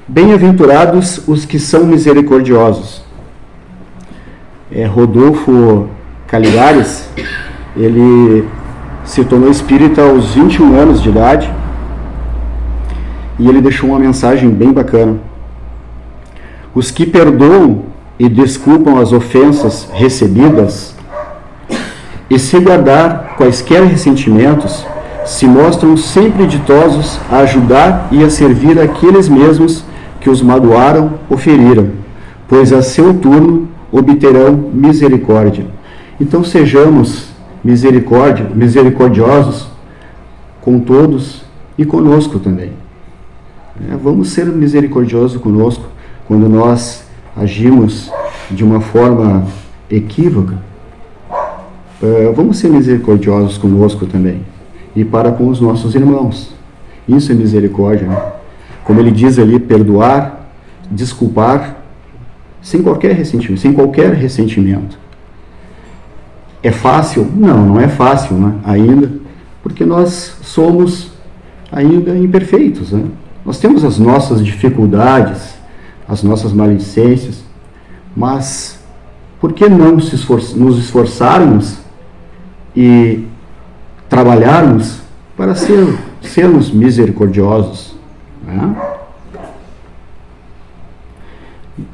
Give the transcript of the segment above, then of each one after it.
Bem-aventurados os que são misericordiosos. Rodolfo Caligares, ele se tornou espírita aos 21 anos de idade e ele deixou uma mensagem bem bacana. Os que perdoam e desculpam as ofensas recebidas e se guardar quaisquer ressentimentos, se mostram sempre ditosos a ajudar e a servir aqueles mesmos que os magoaram ou feriram, pois a seu turno obterão misericórdia. Então sejamos misericordiosos com todos e conosco também. Vamos ser misericordiosos conosco quando nós agimos de uma forma equívoca. Vamos ser misericordiosos conosco também e para com os nossos irmãos. Isso é misericórdia, né? Como ele diz ali, perdoar, desculpar, sem qualquer ressentimento. É fácil? Não é fácil, né? Ainda, porque nós somos ainda imperfeitos, né? Nós temos as nossas dificuldades, as nossas maledicências, mas por que não nos esforçarmos e trabalharmos para sermos misericordiosos, né?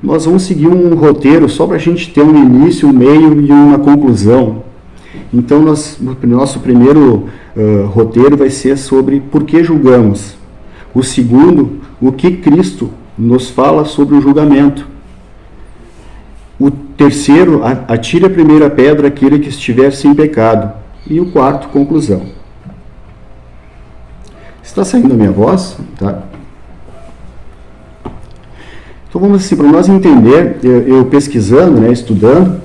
Nós vamos seguir um roteiro só para a gente ter um início, um meio e uma conclusão. Então, nosso primeiro roteiro vai ser sobre por que julgamos. O segundo, o que Cristo nos fala sobre o julgamento. O terceiro, atire a primeira pedra aquele que estiver sem pecado. E o quarto, conclusão. Está saindo a minha voz? Tá? Então vamos assim, para nós entender, eu pesquisando, né, estudando,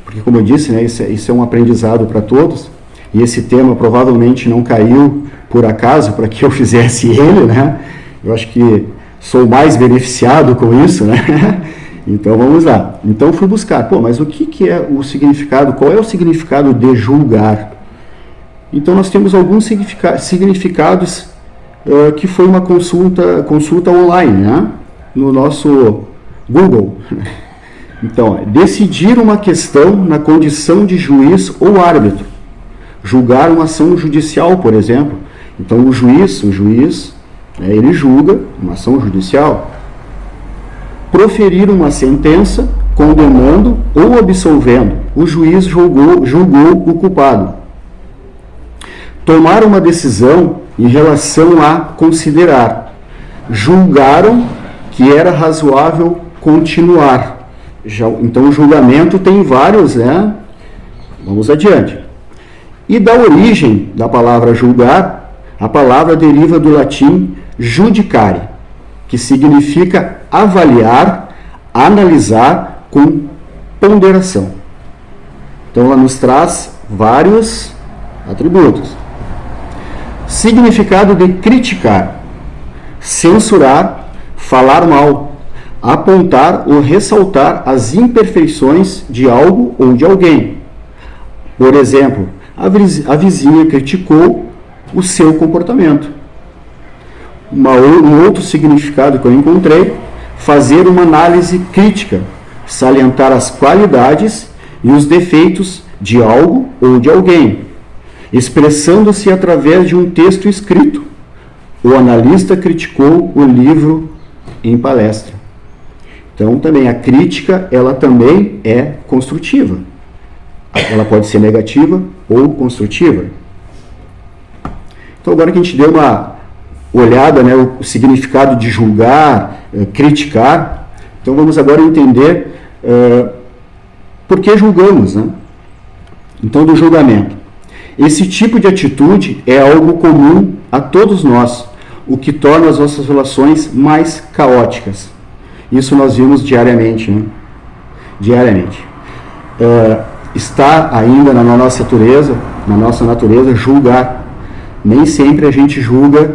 porque como eu disse, né, isso é um aprendizado para todos, e esse tema provavelmente não caiu por acaso para que eu fizesse ele, né? Eu acho que sou mais beneficiado com isso, né? Então vamos lá. Então fui buscar, mas o que é o significado, qual é o significado de julgar? Então nós temos alguns significados que foi uma consulta online, né? No nosso Google. Então, decidir uma questão na condição de juiz ou árbitro. Julgar uma ação judicial, por exemplo. Então, o juiz, ele julga uma ação judicial. Proferir uma sentença, condenando ou absolvendo. O juiz julgou o culpado. Tomar uma decisão em relação a considerar. Julgaram que era razoável continuar. Então, o julgamento tem vários, né? Vamos adiante. E da origem da palavra julgar, a palavra deriva do latim judicare, que significa avaliar, analisar com ponderação. Então, ela nos traz vários atributos. Significado de criticar, censurar, falar mal, apontar ou ressaltar as imperfeições de algo ou de alguém. Por exemplo, a vizinha criticou o seu comportamento. Um outro significado que eu encontrei, fazer uma análise crítica, salientar as qualidades e os defeitos de algo ou de alguém, expressando-se através de um texto escrito. O analista criticou o livro em palestra. Então, também a crítica, ela também é construtiva. Ela pode ser negativa ou construtiva. Então, agora que a gente deu uma olhada, né, o significado de julgar, criticar, então vamos agora entender por que julgamos, né? Então, do julgamento. Esse tipo de atitude é algo comum a todos nós, o que torna as nossas relações mais caóticas. Isso nós vimos diariamente, né? Diariamente. Está ainda na nossa natureza, julgar. Nem sempre a gente julga,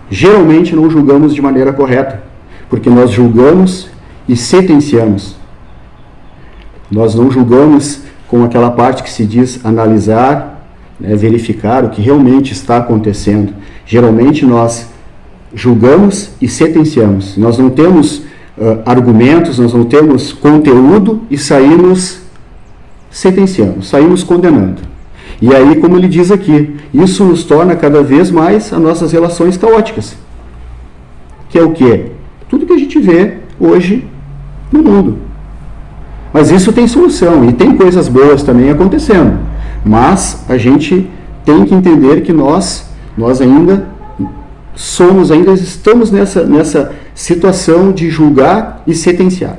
geralmente não julgamos de maneira correta, porque nós julgamos e sentenciamos. Nós não julgamos com aquela parte que se diz analisar, né, verificar o que realmente está acontecendo. Geralmente nós julgamos e sentenciamos. Nós não temos argumentos, nós não temos conteúdo e saímos sentenciando, saímos condenando. E aí, como ele diz aqui, isso nos torna cada vez mais as nossas relações caóticas. Que é o quê? Tudo que a gente vê hoje no mundo. Mas isso tem solução e tem coisas boas também acontecendo. Mas a gente tem que entender que nós ainda estamos nessa situação de julgar e sentenciar.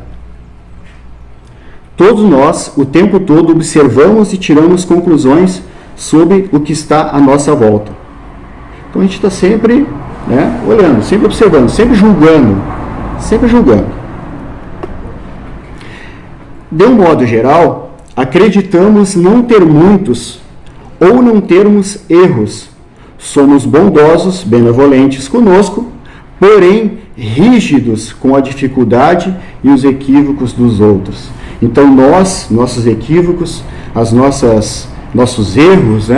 Todos nós, o tempo todo, observamos e tiramos conclusões sobre o que está à nossa volta. Então a gente está sempre olhando, sempre observando, sempre julgando. Sempre julgando. De um modo geral, acreditamos não ter muitos ou não termos erros. Somos bondosos, benevolentes conosco, porém rígidos com a dificuldade e os equívocos dos outros. Então nossos equívocos, nossos erros,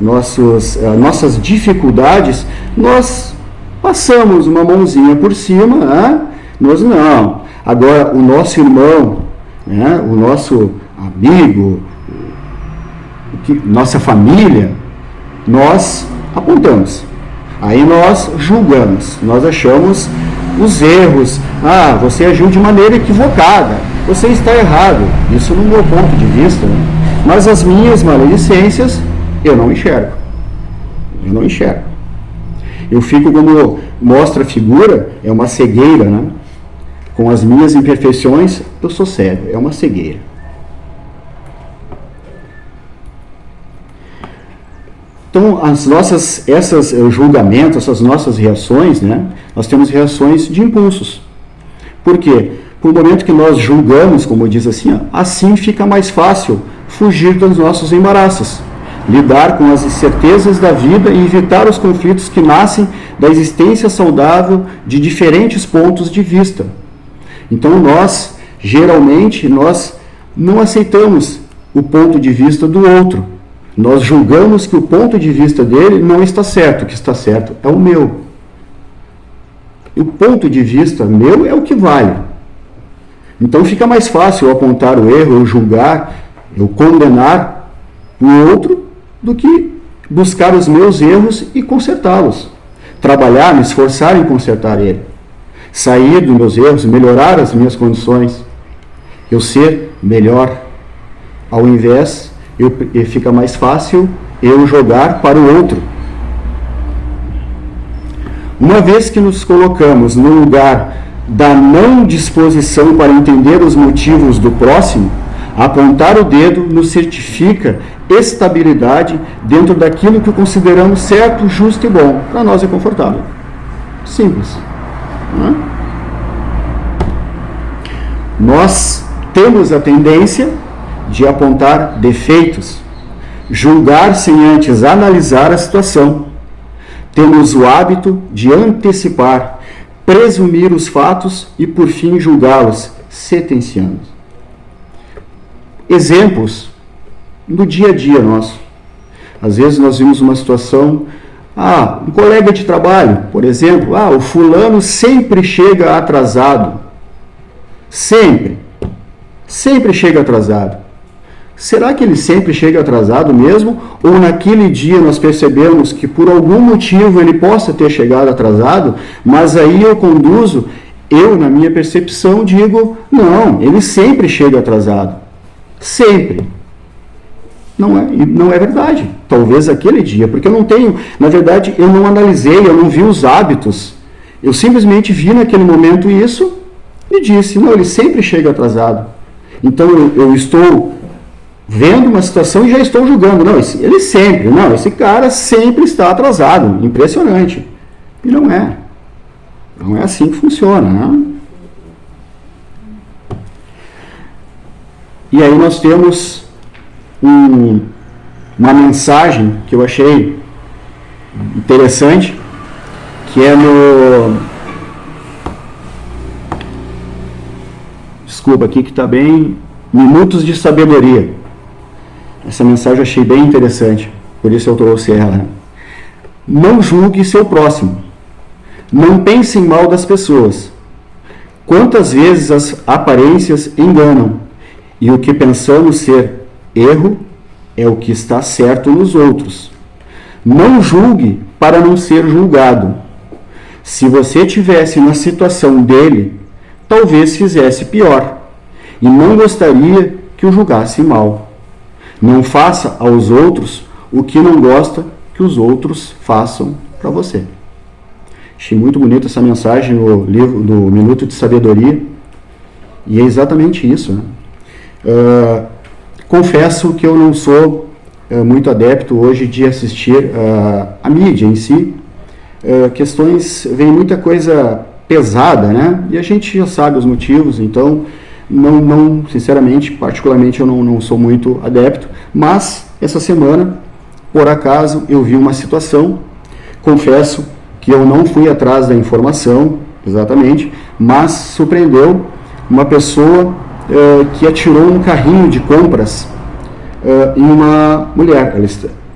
nossas dificuldades, nós passamos uma mãozinha por cima, nós não. Agora, o nosso irmão, o nosso amigo, nossa família, nós apontamos. Aí nós julgamos, nós achamos os erros. Você agiu de maneira equivocada, você está errado. Isso no meu ponto de vista. Mas as minhas maledicências, eu não enxergo. Eu fico, como mostra a figura, é uma cegueira, Com as minhas imperfeições, eu sou cego, é uma cegueira. Então, esses julgamentos, essas nossas reações, nós temos reações de impulsos. Por quê? Por o momento que nós julgamos, como diz assim fica mais fácil fugir dos nossos embaraços, lidar com as incertezas da vida e evitar os conflitos que nascem da existência saudável de diferentes pontos de vista. Então, geralmente, não aceitamos o ponto de vista do outro. Nós julgamos que o ponto de vista dele não está certo, o que está certo é o meu. E o ponto de vista meu é o que vale. Então fica mais fácil eu apontar o erro, eu julgar, eu condenar o outro, do que buscar os meus erros e consertá-los. Trabalhar, me esforçar em consertar ele. Sair dos meus erros, melhorar as minhas condições. Eu ser melhor. Ao invés, fica mais fácil eu jogar para o outro. Uma vez que nos colocamos no lugar da não disposição para entender os motivos do próximo, apontar o dedo nos certifica estabilidade dentro daquilo que consideramos certo, justo e bom. Para nós é confortável. Simples. Nós temos a tendência de apontar defeitos, julgar sem antes analisar a situação. Temos o hábito de antecipar, presumir os fatos e, por fim, julgá-los, sentenciando. Exemplos do dia a dia nosso. Às vezes nós vimos uma situação, um colega de trabalho, por exemplo, o fulano sempre chega atrasado. Sempre chega atrasado. Será que ele sempre chega atrasado mesmo? Ou naquele dia nós percebemos que por algum motivo ele possa ter chegado atrasado, mas aí eu na minha percepção digo, não, ele sempre chega atrasado. Sempre. Não é verdade. Talvez aquele dia, porque eu não tenho, na verdade, eu não analisei, eu não vi os hábitos. Eu simplesmente vi naquele momento isso e disse, não, ele sempre chega atrasado. Então eu estou vendo uma situação e já estou julgando. Esse cara sempre está atrasado. Impressionante. E não é. Não é assim que funciona, E aí nós temos uma mensagem que eu achei interessante, que é Desculpa aqui que está bem... Minutos de Sabedoria. Essa mensagem eu achei bem interessante, por isso eu trouxe ela. Não julgue seu próximo. Não pensem mal das pessoas. Quantas vezes as aparências enganam, e o que pensamos ser erro é o que está certo nos outros. Não julgue para não ser julgado. Se você tivesse na situação dele, talvez fizesse pior, e não gostaria que o julgasse mal. Não faça aos outros o que não gosta que os outros façam para você. Achei muito bonita essa mensagem no livro do Minuto de Sabedoria, e é exatamente isso, né? Confesso que eu não sou muito adepto hoje de assistir a mídia em si. Vem muita coisa pesada, né? E a gente já sabe os motivos, então não sinceramente, particularmente eu não sou muito adepto, mas essa semana, por acaso, eu vi uma situação, confesso que eu não fui atrás da informação exatamente, mas surpreendeu uma pessoa que atirou um carrinho de compras em uma mulher.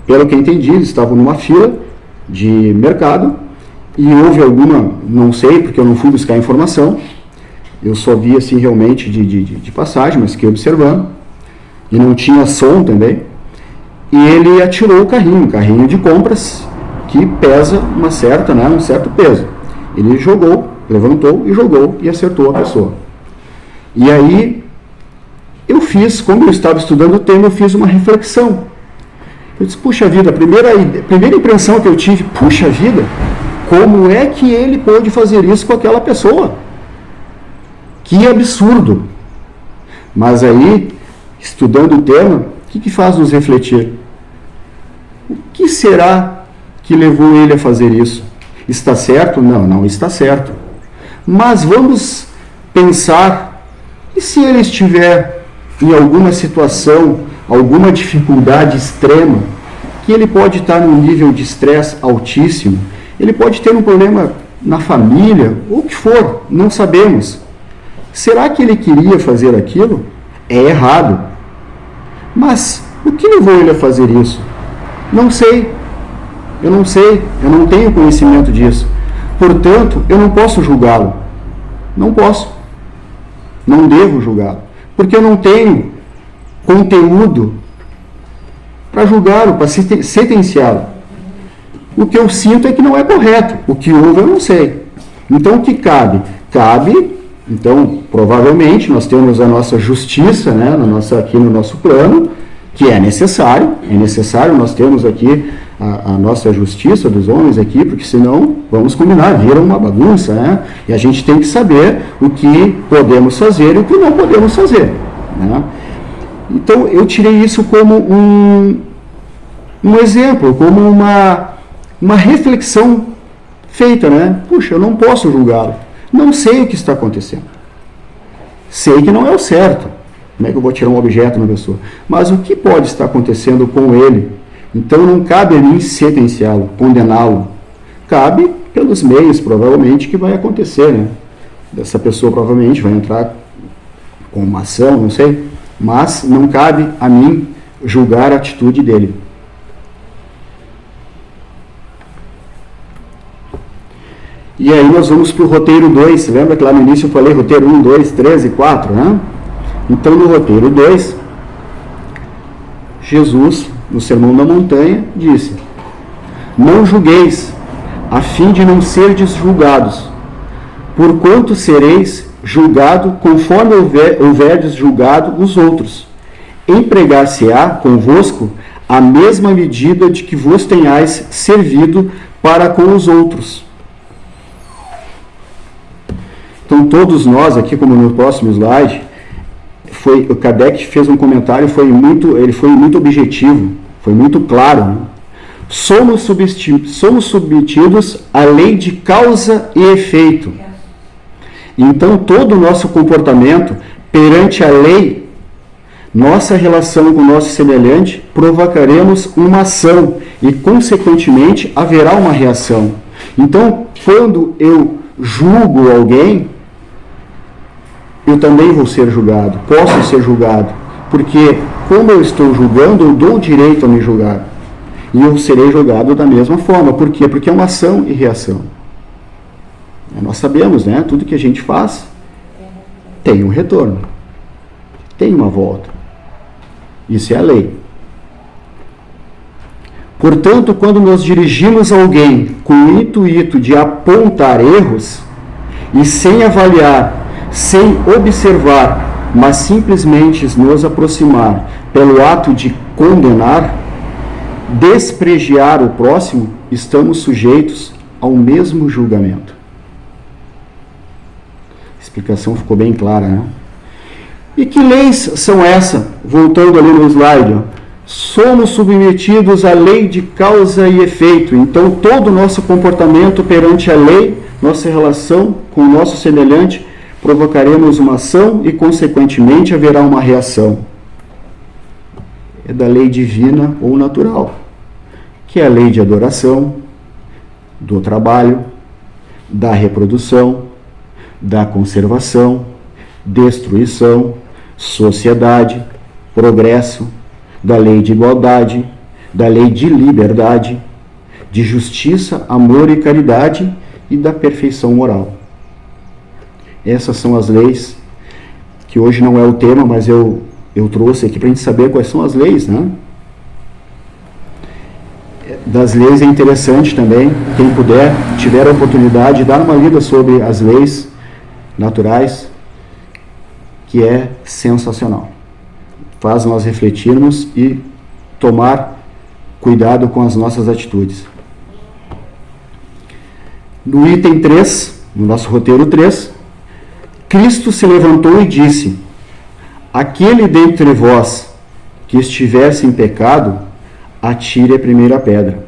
Pelo que eu entendi, eles estavam numa fila de mercado e houve alguma, não sei, porque eu não fui buscar informação, eu só vi assim realmente de passagem, mas fiquei observando, e não tinha som também, e ele atirou o carrinho de compras, que pesa um certo peso. Ele levantou e jogou e acertou a pessoa. E aí, como eu estava estudando o tema, eu fiz uma reflexão. Eu disse, puxa vida, a primeira impressão que eu tive, puxa vida, como é que ele pôde fazer isso com aquela pessoa? Que absurdo! Mas aí, estudando o tema, o que faz nos refletir? O que será que levou ele a fazer isso? Está certo? Não está certo. Mas vamos pensar, e se ele estiver em alguma situação, alguma dificuldade extrema, que ele pode estar num nível de estresse altíssimo, ele pode ter um problema na família, ou o que for, não sabemos. Será que ele queria fazer aquilo? É errado. Mas o que levou ele a fazer isso? Não sei. Eu não tenho conhecimento disso. Portanto, eu não posso julgá-lo. Não posso. Não devo julgá-lo. Porque eu não tenho conteúdo para julgá-lo, para sentenciá-lo. O que eu sinto é que não é correto. O que houve eu não sei. Então, o que cabe? Então, provavelmente, nós temos a nossa justiça, né, aqui no nosso plano, que é necessário, nós temos aqui a nossa justiça dos homens aqui, porque senão, vamos combinar, vira uma bagunça, né? E a gente tem que saber o que podemos fazer e o que não podemos fazer, né? Então, eu tirei isso como um exemplo, como uma reflexão feita, né? Puxa, eu não posso julgá-lo. Não sei o que está acontecendo. Sei que não é o certo. Como é que eu vou tirar um objeto na pessoa? Mas o que pode estar acontecendo com ele? Então não cabe a mim sentenciá-lo, condená-lo. Cabe pelos meios, provavelmente, que vai acontecer, né? Essa pessoa provavelmente vai entrar com uma ação, não sei. Mas não cabe a mim julgar a atitude dele. E aí nós vamos para o roteiro 2. Lembra que lá no início eu falei roteiro 1, 2, 3 e 4, né? Então no roteiro 2, Jesus, no Sermão da Montanha, disse: não julgueis, a fim de não serdes julgados, porquanto sereis julgado conforme houverdes julgado os outros. Empregar-se-á convosco a mesma medida de que vos tenhais servido para com os outros. Então todos nós aqui, como no próximo slide, o Kardec fez um comentário, ele foi muito objetivo, foi muito claro, né? Somos submetidos à lei de causa e efeito. Então todo o nosso comportamento perante a lei, nossa relação com o nosso semelhante, provocaremos uma ação e, consequentemente, haverá uma reação. Então, quando eu julgo alguém, eu também vou ser julgado, posso ser julgado, porque como eu estou julgando, eu dou o direito a me julgar, e eu serei julgado da mesma forma. Por quê? Porque é uma ação e reação. Nós sabemos, né? Tudo que a gente faz tem um retorno, tem uma volta. Isso é a lei. Portanto, quando nos dirigimos a alguém com o intuito de apontar erros, e sem avaliar, sem observar, mas simplesmente nos aproximar pelo ato de condenar, desprestigiar o próximo, estamos sujeitos ao mesmo julgamento. A explicação ficou bem clara, né? E que leis são essas? Voltando ali no slide, ó. Somos submetidos à lei de causa e efeito. Então, todo o nosso comportamento perante a lei, nossa relação com o nosso semelhante, provocaremos uma ação e, consequentemente, haverá uma reação. É da lei divina ou natural, que é a lei de adoração, do trabalho, da reprodução, da conservação, destruição, sociedade, progresso, da lei de igualdade, da lei de liberdade, de justiça, amor e caridade e da perfeição moral. Essas são as leis, que hoje não é o tema, mas eu trouxe aqui para a gente saber quais são as leis, né? Das leis é interessante também, quem puder, tiver a oportunidade de dar uma lida sobre as leis naturais, que é sensacional. Faz nós refletirmos e tomar cuidado com as nossas atitudes. No item 3, no nosso roteiro 3, Cristo se levantou e disse: aquele dentre vós que estiver sem pecado, atire a primeira pedra.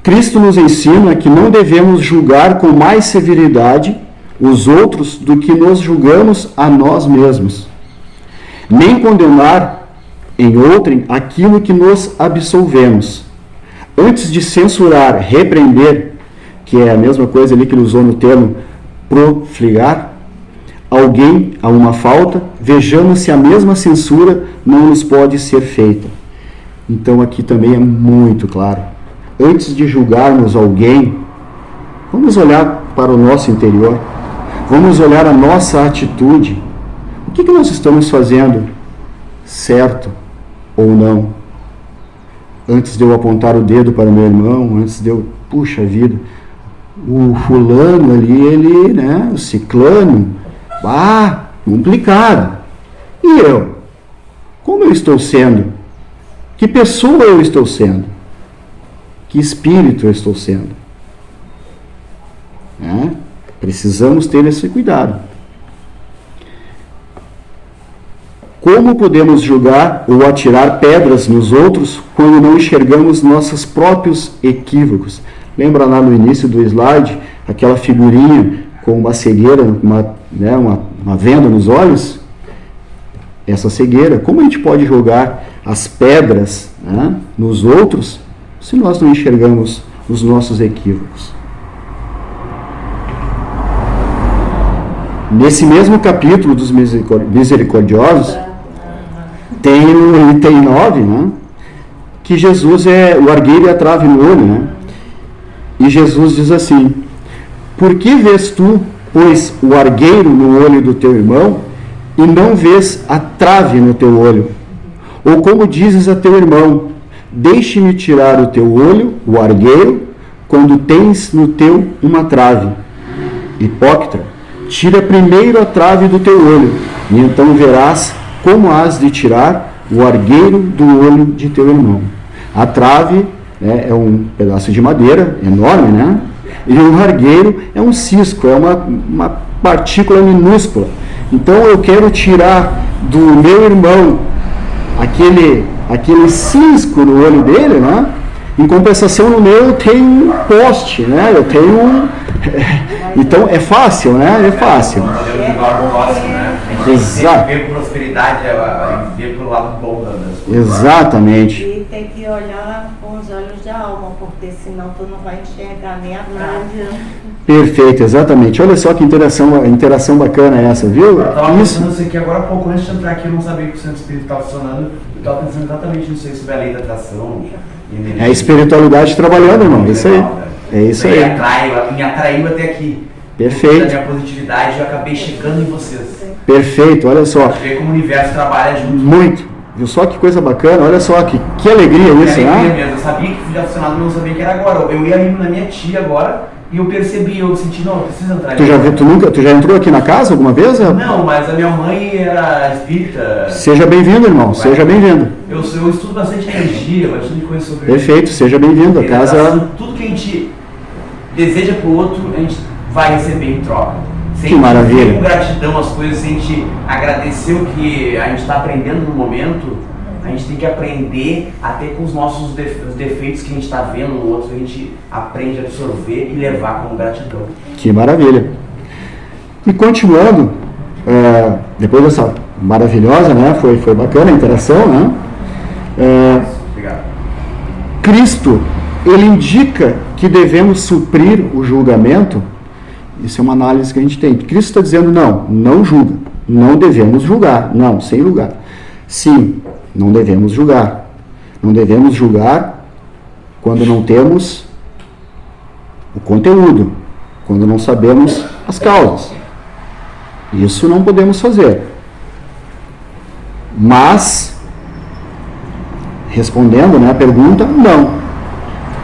Cristo nos ensina que não devemos julgar com mais severidade os outros do que nos julgamos a nós mesmos, nem condenar em outrem aquilo que nos absolvemos. Antes de censurar, repreender, que é a mesma coisa ali que ele usou no termo profligar, alguém a uma falta, vejamos se a mesma censura não nos pode ser feita. Então aqui também é muito claro. Antes de julgarmos alguém, vamos olhar para o nosso interior. Vamos olhar a nossa atitude. O que nós estamos fazendo certo ou não? Antes de eu apontar o dedo para o meu irmão, antes de eu, puxa vida, o fulano ali, ele, né, o ciclano, complicado. E eu? Como eu estou sendo? Que pessoa eu estou sendo? Que espírito eu estou sendo? Precisamos ter esse cuidado. Como podemos julgar ou atirar pedras nos outros quando não enxergamos nossos próprios equívocos? Lembra lá no início do slide, aquela figurinha com uma cegueira, uma venda nos olhos? Essa cegueira, como a gente pode jogar as pedras, né, nos outros se nós não enxergamos os nossos equívocos? Nesse mesmo capítulo dos misericordiosos, tem no item 9, né, que Jesus é o argueiro e a trave no olho, né? E Jesus diz assim: por que vês tu, pois, o argueiro no olho do teu irmão, e não vês a trave no teu olho? Ou como dizes a teu irmão: deixe-me tirar o teu olho, o argueiro, quando tens no teu uma trave? Hipócrita, tira primeiro a trave do teu olho, e então verás como has de tirar o argueiro do olho de teu irmão. A trave é um pedaço de madeira enorme, né? E o argueiro é um cisco, é uma partícula minúscula. Então eu quero tirar do meu irmão aquele cisco no olho dele, né? Em compensação, no meu eu tenho um poste, né? Eu tenho então é fácil, né? É fácil. Exato. Ver prosperidade, ver pelo lado bom das coisas. Exatamente. E tem que olhar com os olhos da alma, porque senão tu não vai enxergar nem a trave. Perfeito, exatamente. Olha só que interação bacana essa, viu? Eu estava pensando isso aqui agora há pouco, antes de entrar aqui, eu não sabia que o centro espírita estava funcionando. Eu estava pensando exatamente nisso aí, sobre a lei da atração. É a espiritualidade trabalhando, irmão. Isso aí. É isso Daí aí. me atraiu até aqui. Perfeito. Da minha positividade, eu acabei chegando em vocês. Perfeito, olha só. Ver como o universo trabalha junto. Muito. Viu só que coisa bacana? Olha só que alegria isso, né? Mesmo. Eu sabia que já funcionava, mas não sabia que era agora. Eu ia indo na minha tia agora e eu percebi, eu senti, não, eu preciso entrar. Tu já entrou aqui na casa alguma vez? Não, mas a minha mãe era espírita. Seja bem-vindo, irmão. Seja bem-vindo. Eu estudo bastante energia, bastante coisa sobre... Perfeito, seja bem-vindo. A casa... Tudo que a gente deseja pro outro, a gente vai receber em troca. Que maravilha. Com gratidão as coisas, se a gente agradecer o que a gente está aprendendo no momento, a gente tem que aprender até com os nossos defeitos que a gente está vendo no outro, a gente aprende a absorver e levar com gratidão. Que maravilha. E continuando, depois dessa maravilhosa, né, foi bacana a interação, né? Obrigado. Cristo, ele indica que devemos suprir o julgamento. Isso é uma análise que a gente tem. Cristo está dizendo, não julga, não devemos julgar, não, sem julgar. Sim, não devemos julgar. Não devemos julgar quando não temos o conteúdo, quando não sabemos as causas. Isso não podemos fazer. Mas, respondendo, né, a pergunta, não.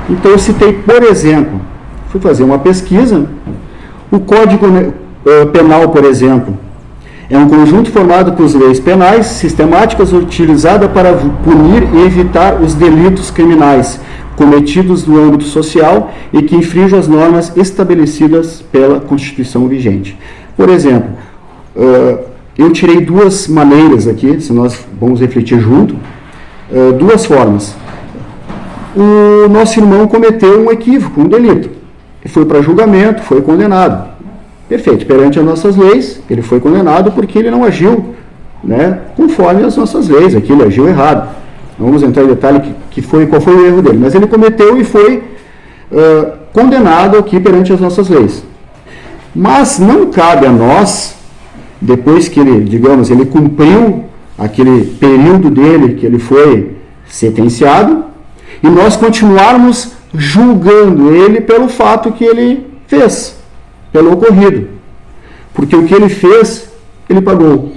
Então eu citei, por exemplo, fui fazer uma pesquisa. O Código Penal, por exemplo, é um conjunto formado por leis penais sistemáticas utilizadas para punir e evitar os delitos criminais cometidos no âmbito social e que infringem as normas estabelecidas pela Constituição vigente. Por exemplo, eu tirei duas maneiras aqui, se nós vamos refletir junto, duas formas. O nosso irmão cometeu um equívoco, um delito. Foi para julgamento, foi condenado. Perfeito, perante as nossas leis, ele foi condenado porque ele não agiu, né, conforme as nossas leis, aqui ele agiu errado. Não vamos entrar em detalhe qual foi o erro dele, mas ele cometeu e foi condenado aqui perante as nossas leis. Mas não cabe a nós, depois que ele, digamos, ele cumpriu aquele período dele que ele foi sentenciado, e nós continuarmos julgando ele pelo fato que ele fez, pelo ocorrido. Porque o que ele fez, ele pagou.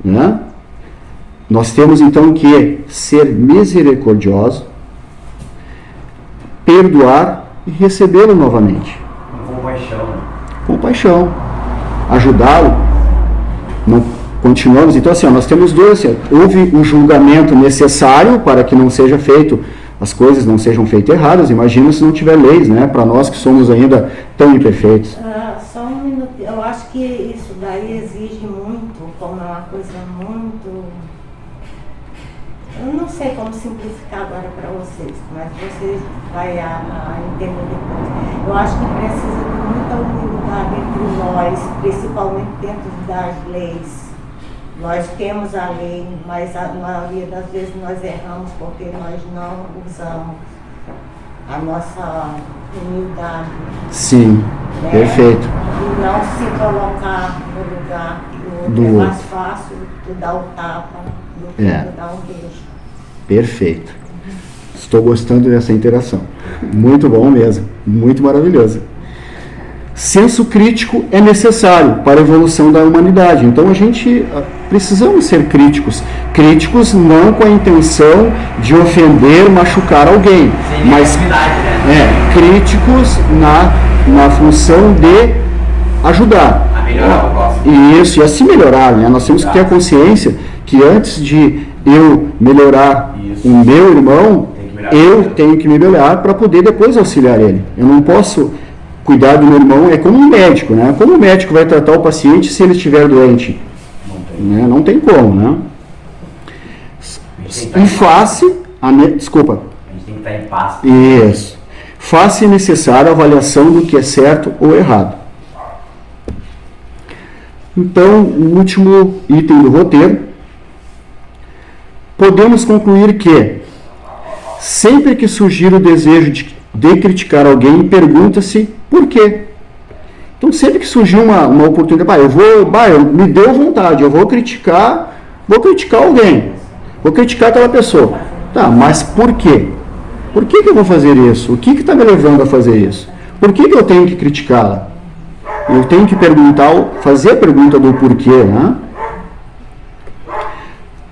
Né? Nós temos então que ser misericordioso, perdoar e recebê-lo novamente. Com compaixão. Com paixão. Ajudá-lo. Continuamos. Então, assim, nós temos dois. Houve um julgamento necessário para que não seja feito, as coisas não sejam feitas erradas. Imagina se não tiver leis, né? Para nós que somos ainda tão imperfeitos. Só um minuto. Eu acho que isso daí exige muito, como é uma coisa muito... Eu não sei como simplificar agora para vocês, mas vocês vão entender depois. Eu acho que precisa de muita humildade entre nós, principalmente dentro das leis. Nós temos a lei, mas a maioria das vezes nós erramos porque nós não usamos a nossa humildade. Sim, né? Perfeito. E não se colocar no lugar do outro. É mais fácil tu dar o tapa do que tu dar um beijo. Perfeito. Estou gostando dessa interação. Muito bom mesmo. Muito maravilhoso. Senso crítico é necessário para a evolução da humanidade. Então a gente precisamos ser críticos. Críticos não com a intenção de ofender, machucar alguém, mas críticos na função de ajudar. A melhorar o próximo. Isso, e a se melhorar, né? Nós temos que ter a consciência que antes de eu melhorar o meu irmão, eu tenho que me melhorar para poder depois auxiliar ele. Eu não posso cuidar do meu irmão, é como um médico, né? Como o médico vai tratar o paciente se ele estiver doente? Não tem como, né? Em face, desculpa. A gente tem que estar em paz. Isso. Face necessária a avaliação do que é certo ou errado. Então, o último item do roteiro. Podemos concluir que, sempre que surgir o desejo de criticar alguém, pergunta-se por quê. Então, sempre que surgir uma oportunidade, me deu vontade, eu vou criticar alguém, vou criticar aquela pessoa. Tá, mas por quê? Por que eu vou fazer isso? O que está me levando a fazer isso? Por que eu tenho que criticá-la? Eu tenho que perguntar, fazer a pergunta do porquê, né?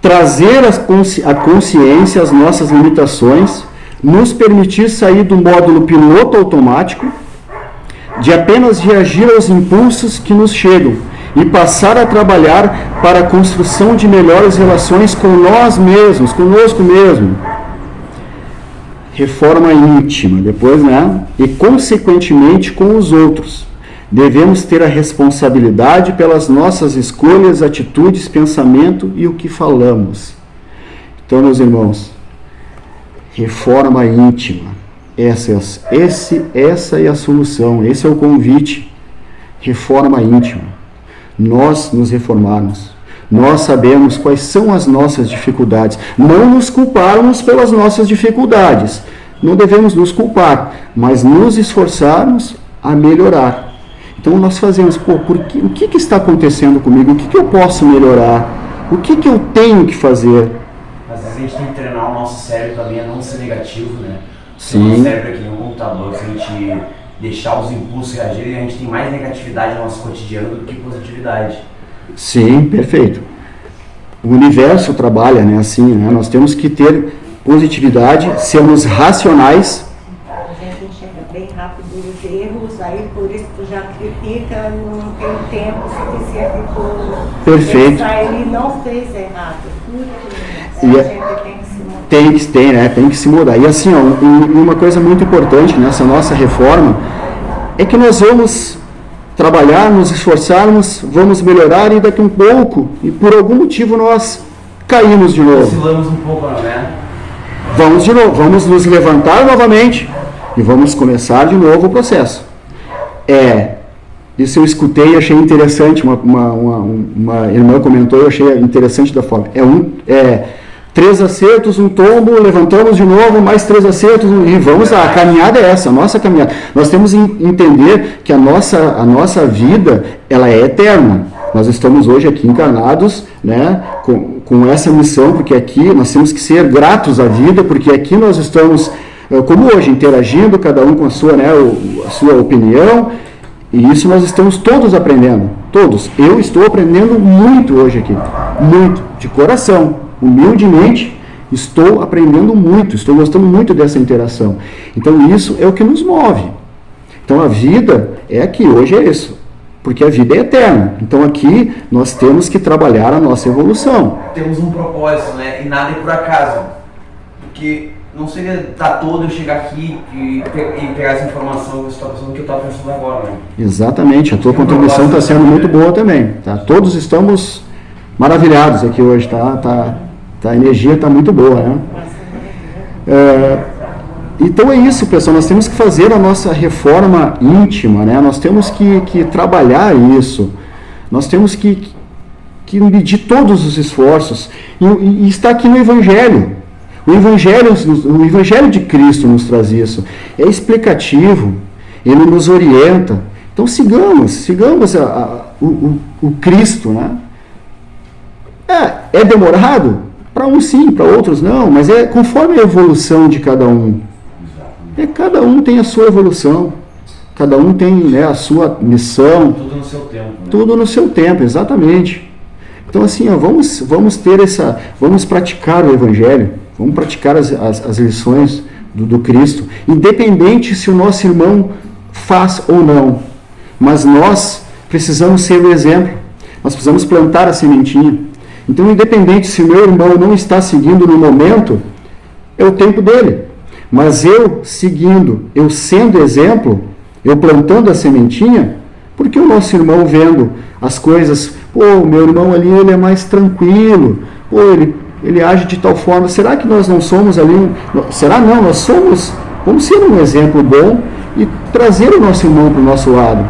Trazer a consciência as nossas limitações, nos permitir sair do módulo piloto automático, de apenas reagir aos impulsos que nos chegam e passar a trabalhar para a construção de melhores relações com nós mesmos, conosco mesmo. Reforma íntima, depois, né? E consequentemente com os outros. Devemos ter a responsabilidade pelas nossas escolhas, atitudes, pensamento e o que falamos. Então, meus irmãos, reforma íntima. Essa é a solução, esse é o convite. Reforma íntima. Nós nos reformarmos. Nós sabemos quais são as nossas dificuldades. Não nos culparmos pelas nossas dificuldades. Não devemos nos culpar, mas nos esforçarmos a melhorar. Então nós fazemos, o que está acontecendo comigo? O que eu posso melhorar? O que eu tenho que fazer? Às vezes a gente tem que treinar o nosso cérebro também a não ser negativo, né? Sim. O nosso cérebro aqui no computador, se a gente deixar os impulsos reagirem, a gente tem mais negatividade no nosso cotidiano do que positividade. Sim, perfeito. O universo trabalha, né, assim, né? Nós temos que ter positividade, sermos racionais. A gente enxerga bem rápido os erros, aí por isso tu já critica, não tem tempo suficiente para Perfeito. pensar, ele não fez errado. E A gente tem que se mudar. Tem que se mudar. E assim, ó, uma coisa muito importante nessa nossa reforma é que nós vamos trabalhar, nos esforçarmos, vamos melhorar e daqui um pouco, e por algum motivo nós caímos de novo. Oscilamos um pouco, né? Vamos de novo, vamos nos levantar novamente e vamos começar de novo o processo. Isso eu escutei e achei interessante, uma irmã comentou, eu achei interessante da forma. 3 acertos, um tombo, levantamos de novo, mais 3 acertos, e vamos lá, a caminhada é essa, a nossa caminhada. Nós temos que entender que a nossa vida, ela é eterna. Nós estamos hoje aqui encarnados, né, com essa missão, porque aqui nós temos que ser gratos à vida, porque aqui nós estamos, como hoje, interagindo, cada um com a sua, né, a sua opinião, e isso nós estamos todos aprendendo, todos. Eu estou aprendendo muito hoje aqui, muito, de coração. Humildemente, estou aprendendo muito, estou gostando muito dessa interação. Então, isso é o que nos move. Então, a vida é aqui, hoje é isso. Porque a vida é eterna. Então, aqui, nós temos que trabalhar a nossa evolução. Temos um propósito, né? E nada é por acaso. Porque não seria dar todo eu chegar aqui e pegar essa informação que eu estava pensando agora, né? Exatamente. A tua contribuição está sendo muito boa também. Tá? Todos estamos maravilhados aqui hoje, a energia está muito boa, né? Então é isso, pessoal, nós temos que fazer a nossa reforma íntima, né? Nós temos que trabalhar isso, nós temos que medir todos os esforços, e está aqui no Evangelho. O Evangelho de Cristo nos traz isso, é explicativo, ele nos orienta. Então sigamos o Cristo, né? É demorado? Para uns sim, para outros não, mas é conforme a evolução de cada um. Cada um tem a sua evolução, cada um tem, né, a sua missão. Tudo no seu tempo. Né? Tudo no seu tempo, exatamente. Então assim, vamos praticar o Evangelho, vamos praticar as lições do Cristo, independente se o nosso irmão faz ou não. Mas nós precisamos ser o exemplo, nós precisamos plantar a sementinha. Então, independente se o meu irmão não está seguindo no momento, é o tempo dele. Mas eu seguindo, eu sendo exemplo, eu plantando a sementinha, porque o nosso irmão vendo as coisas, o meu irmão ali ele é mais tranquilo, ele age de tal forma, será que nós não somos ali, será não, nós somos, vamos ser um exemplo bom e trazer o nosso irmão para o nosso lado.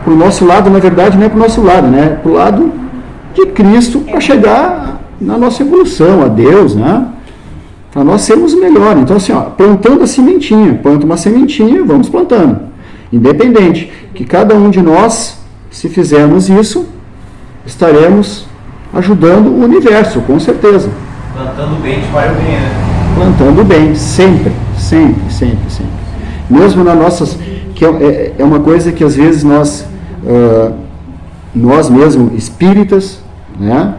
Para o nosso lado, na verdade, não é para o nosso lado, né? Para o lado de Cristo, para chegar na nossa evolução, a Deus, né? Para nós sermos melhor. Então, assim, plantando a sementinha, planta uma sementinha, vamos plantando. Independente, que cada um de nós, se fizermos isso, estaremos ajudando o universo, com certeza. Plantando bem, espalha o bem, né? plantando bem, sempre, sempre, sempre, sempre. Mesmo nas nossas, que é uma coisa que às vezes nós mesmos, espíritas, né,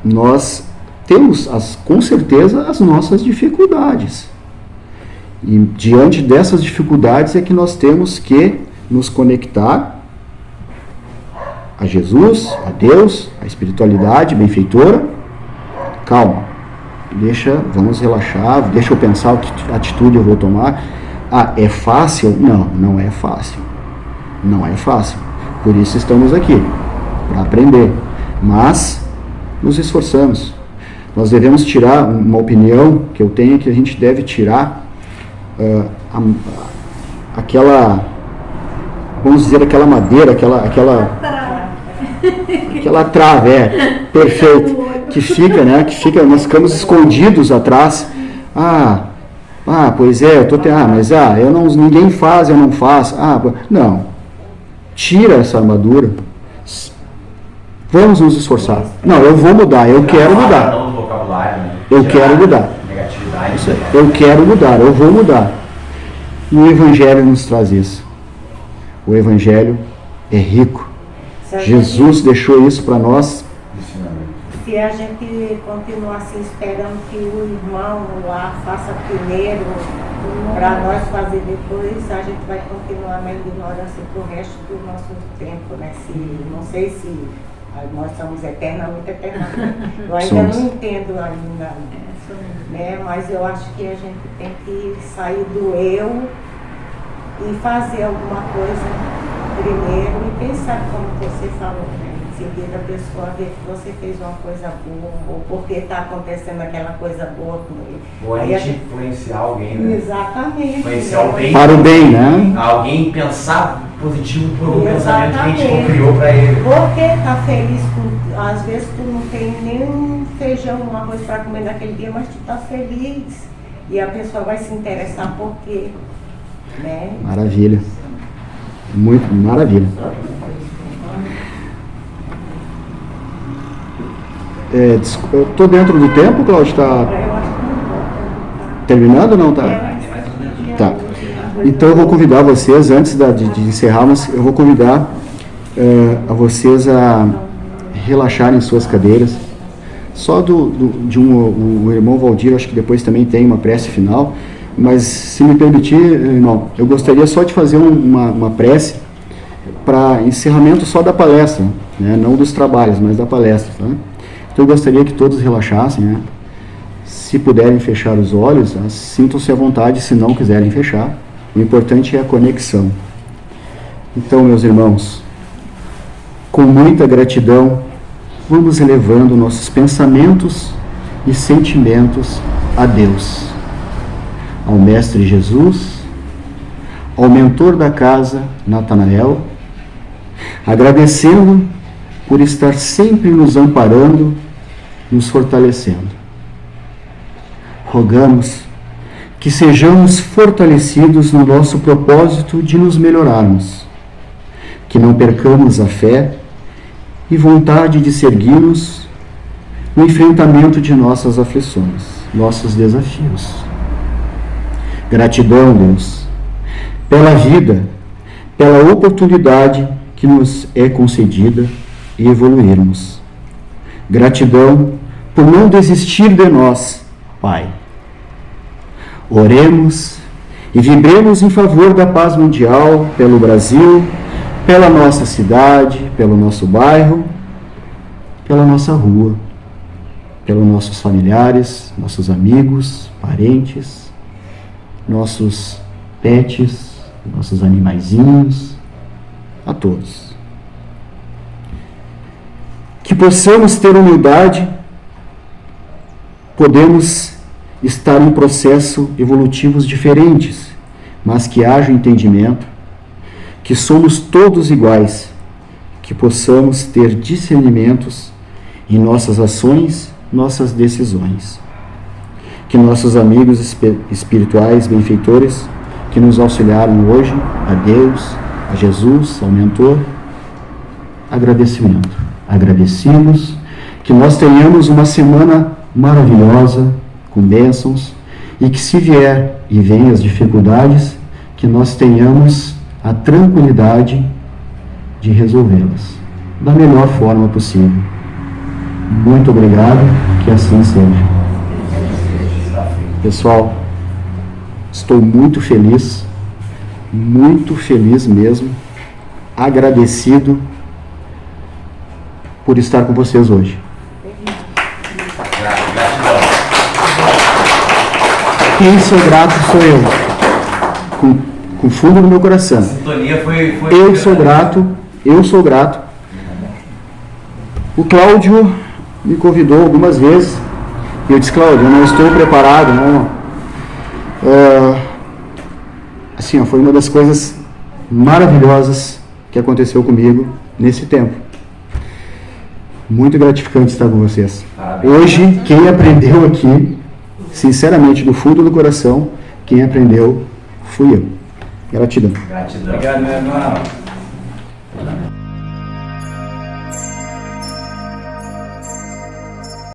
nós temos, com certeza, as nossas dificuldades. E diante dessas dificuldades é que nós temos que nos conectar a Jesus, a Deus, a espiritualidade benfeitora. Calma, vamos relaxar, deixa eu pensar que atitude eu vou tomar. É fácil? Não, não é fácil. Não é fácil. Por isso estamos aqui, para aprender. Mas nos esforçamos. Nós devemos tirar uma opinião que eu tenho, que a gente deve tirar aquela, vamos dizer, aquela madeira, aquela trave, perfeito, que fica, né, nós ficamos escondidos atrás. Pois é, ninguém faz, eu não faço. Não, tira essa armadura, vamos nos esforçar. Não, eu vou mudar, eu quero mudar. Eu quero mudar. Eu quero mudar, eu vou mudar. E o Evangelho nos traz isso. O Evangelho é rico. Jesus deixou isso para nós. Se a gente continuar assim esperando que o irmão lá faça primeiro, para nós fazer depois, a gente vai continuar na ignorância pro resto do nosso tempo, né? Não sei se nós somos eternamente. Eu ainda não entendo ainda, né? Mas eu acho que a gente tem que sair do eu e fazer alguma coisa primeiro e pensar, como você falou, né? Em seguida a pessoa vê que você fez uma coisa boa, ou porque está acontecendo aquela coisa boa com ele. Ou a gente influenciar alguém, né? Exatamente. Influenciar alguém. Para o bem, né? Alguém pensar positivo por um pensamento que a gente criou para ele. Porque tá feliz com. Às vezes tu não tem nem um feijão, uma coisa para comer naquele dia, mas tu tá feliz. E a pessoa vai se interessar por quê? Né? Maravilha. Muito maravilha. Eu estou dentro do tempo, Cláudio? Está terminando ou não está? Tá. Então eu vou convidar vocês, antes de encerrarmos, eu vou convidar a vocês a relaxarem suas cadeiras. Só o irmão Valdir, acho que depois também tem uma prece final, mas se me permitir, irmão, eu gostaria só de fazer uma prece para encerramento só da palestra, né? Não dos trabalhos, mas da palestra. Tá? Então eu gostaria que todos relaxassem, né? Se puderem fechar os olhos, sintam-se à vontade, se não quiserem fechar. O importante é a conexão. Então, meus irmãos, com muita gratidão, vamos elevando nossos pensamentos e sentimentos a Deus, ao Mestre Jesus, ao mentor da casa, Natanael, agradecendo por estar sempre nos amparando, nos fortalecendo. Rogamos que sejamos fortalecidos no nosso propósito de nos melhorarmos, que não percamos a fé e vontade de seguirmos no enfrentamento de nossas aflições, nossos desafios. Gratidão, Deus, pela vida, pela oportunidade que nos é concedida e evoluirmos. Gratidão por não desistir de nós, Pai. Oremos e vibremos em favor da paz mundial, pelo Brasil, pela nossa cidade, pelo nosso bairro, pela nossa rua, pelos nossos familiares, nossos amigos, parentes, nossos pets, nossos animaizinhos, a todos. Que possamos ter humildade, podemos estar em processos evolutivos diferentes, mas que haja entendimento, que somos todos iguais, que possamos ter discernimentos em nossas ações, nossas decisões. Que nossos amigos espirituais, benfeitores, que nos auxiliaram hoje, a Deus, a Jesus, ao mentor, agradecimento. Agradecidos, que nós tenhamos uma semana maravilhosa, com bênçãos, e que se vier e vem as dificuldades, que nós tenhamos a tranquilidade de resolvê-las da melhor forma possível. Muito obrigado, que assim seja. Pessoal, estou muito feliz mesmo, agradecido por estar com vocês hoje. Quem sou grato sou eu, com fundo no meu coração. A sintonia foi Eu sou grato. O Cláudio me convidou algumas vezes e eu disse: Cláudio, eu não estou preparado, não. Assim, ó, foi uma das coisas maravilhosas que aconteceu comigo nesse tempo. Muito gratificante estar com vocês. Parabéns. Hoje, quem aprendeu aqui, sinceramente, do fundo do coração, quem aprendeu fui eu. Gratidão. Gratidão. Obrigado, meu irmão.